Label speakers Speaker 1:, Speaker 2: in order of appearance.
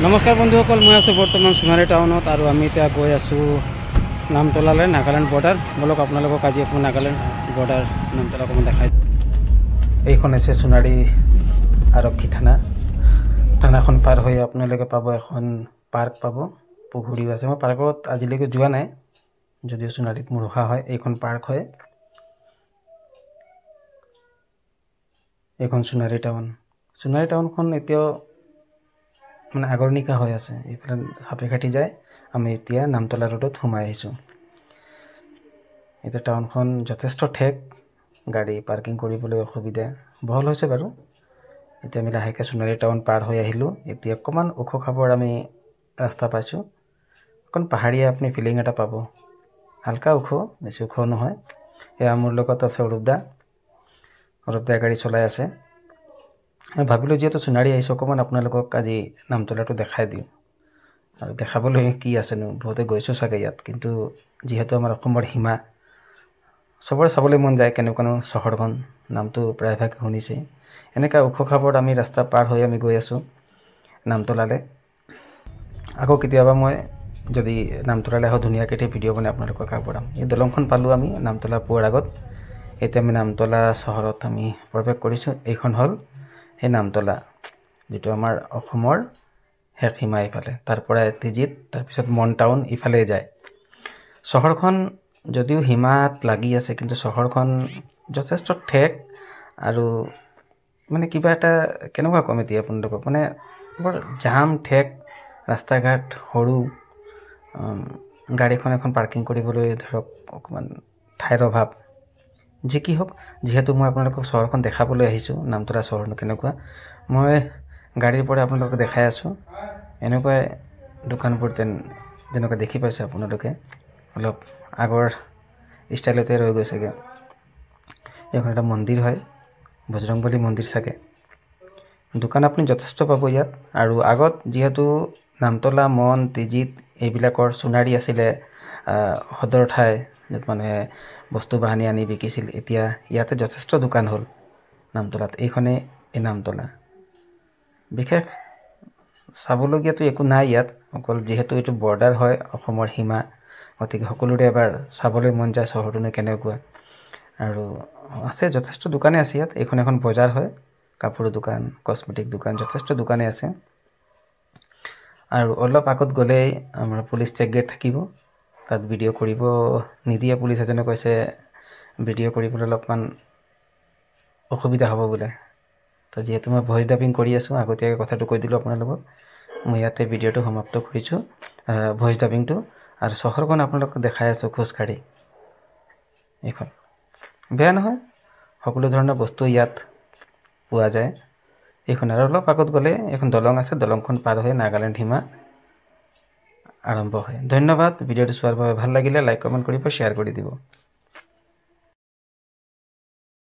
Speaker 1: নমস্কাৰ বন্ধুসকল, মই আছোঁ বৰ্তমান সোণাৰী টাউনত আৰু আমি এতিয়া গৈ আছোঁ নামতলালৈ, নাগালেণ্ড বৰ্ডাৰ। বলক আপোনালোকক আজি আকৌ নাগালেণ্ড বৰ্ডাৰ নামতলা অকণমান দেখাই। এইখন হৈছে সোণাৰী আৰক্ষী থানা। থানাখন পাৰ হৈ আপোনালোকে পাব এখন পাৰ্ক, পাব পুখুৰীও আছে। মই পাৰ্কত আজিলৈকে যোৱা নাই, যদিও সোণাৰীত মোৰ অহা হয়। এইখন পাৰ্ক হয়, এইখন সোণাৰী টাউন। সোণাৰী টাউনখন এতিয়াও মানে আগৰ নিশা হৈ আছে। এইফালে সাপে কাটি যায়। আমি এতিয়া নামতলা ৰোডত সোমাই আহিছোঁ। এতিয়া টাউনখন যথেষ্ট ঠেক, গাড়ী পাৰ্কিং কৰিবলৈ অসুবিধা। বহল হৈছে বাৰু। এতিয়া আমি লাহেকৈ সোণাৰী টাউন পাৰ হৈ আহিলোঁ। এতিয়া অকণমান ওখ খাবৰ আমি ৰাস্তা পাইছোঁ। অকণ পাহাৰীয়া আপুনি ফিলিং এটা পাব। হালকা ওখ, বেছি ওখ নহয়। এয়া মোৰ লগত আছে অৰূপদাই গাড়ী চলাই আছে। মই ভাবিলোঁ যিহেতু সোণাৰী আহিছোঁ, অকণমান আপোনালোকক আজি নামতলাটো দেখাই দিওঁ। আৰু দেখাবলৈ কি আছেনো, বহুতে গৈছোঁ চাগে ইয়াত, কিন্তু যিহেতু আমাৰ অসমৰ সীমা, চবৰে চাবলৈ মন যায় কেনেকুৱানো চহৰখন। নামটো প্ৰায়ভাগে শুনিছে। এনেকুৱা ওখ খাবত আমি ৰাস্তা পাৰ হৈ আমি গৈ আছোঁ নামতলালৈ। আকৌ কেতিয়াবা মই যদি নামতলালৈ আহোঁ, ধুনীয়াকৈ এতিয়া ভিডিঅ' বনাই আপোনালোকক আগবঢ়াম। এই দলংখন পালোঁ আমি নামতলা পোৱাৰ আগত। এতিয়া আমি নামতলা চহৰত আমি প্ৰৱেশ কৰিছোঁ। এইখন হ'ল সেই নামতলা, যিটো আমাৰ অসমৰ শেষ সীমা। ইফালে তাৰপৰা তিজিত, তাৰপিছত মন টাউন ইফালে যায়। চহৰখন যদিও সীমাত লাগি আছে, কিন্তু চহৰখন যথেষ্ট ঠেক আৰু মানে কিবা এটা কেনেকুৱা ক'ম এতিয়া আপোনালোকক, মানে বৰ জাম ঠেক, ৰাস্তা ঘাট সৰু, গাড়ীখন এখন পাৰ্কিং কৰিবলৈ ধৰক অকণমান ঠাইৰ অভাৱ। যি কি হওক, যিহেতু মই আপোনালোকক চহৰখন দেখাবলৈ আহিছোঁ, নামতলা চহৰখন কেনেকুৱা, মই গাড়ীৰ পৰা আপোনালোকক দেখাই আছোঁ। এনেকুৱাই দোকানবোৰ যেনেকুৱা দেখি পাইছে আপোনালোকে, অলপ আগৰ ষ্টাইলতে ৰৈ গৈছেগৈ। এইখন এটা মন্দিৰ হয়, বজৰংবলী মন্দিৰ চাগে। দোকান আপুনি যথেষ্ট পাব ইয়াত। আৰু আগত যিহেতু নামতলা, মন, তিজিত এইবিলাকৰ সোণাৰী আছিলে সদৰ ঠাই, য'ত মানুহে বস্তু বাহানি আনি বিকিছিল। এতিয়া ইয়াতে যথেষ্ট দোকান হ'ল নামতলাত। এইখনেই এই নামতলা। বিশেষ চাবলগীয়াটো একো নাই ইয়াত, অকল যিহেতু এইটো বৰ্ডাৰ হয়, অসমৰ সীমা, গতিকে সকলোৰে এবাৰ চাবলৈ মন যায় চহৰটোনো কেনেকুৱা। আৰু আছে যথেষ্ট দোকানেই আছে ইয়াত। এইখন এখন বজাৰ হয়, কাপোৰৰ দোকান, কচমেটিক দোকান, যথেষ্ট দোকানেই আছে। আৰু অলপ আগত গ'লেই আমাৰ পুলিচ চেক গেট থাকিব। তাত ভিডিঅ' কৰিব নিদিয়ে। পুলিচ এজনে কৈছে ভিডিঅ' কৰিবলৈ অলপমান অসুবিধা হ'ব বোলে। তো যিহেতু মই ভইচ ডাবিং কৰি আছোঁ, আগতীয়াকৈ কথাটো কৈ দিলোঁ আপোনালোকক। মই ইয়াতে ভিডিঅ'টো সমাপ্ত কৰিছোঁ, ভইচ ডাবিংটো। আৰু চহৰখন আপোনালোকক দেখাই আছোঁ খোজকাঢ়ি। এইখন বেয়া নহয়, সকলো ধৰণৰ বস্তু ইয়াত পোৱা যায়। এইখন আৰু অলপ আগত গ'লে এখন দলং আছে, দলংখন পাৰ হৈ নাগালেণ্ড সীমা আৰম্ভ হয়। ধন্যবাদ ভিডিঅ'টো চোৱাৰ বাবে। ভাল লাগিলে লাইক, কমেণ্ট কৰিব, শ্বেয়াৰ কৰি দিব।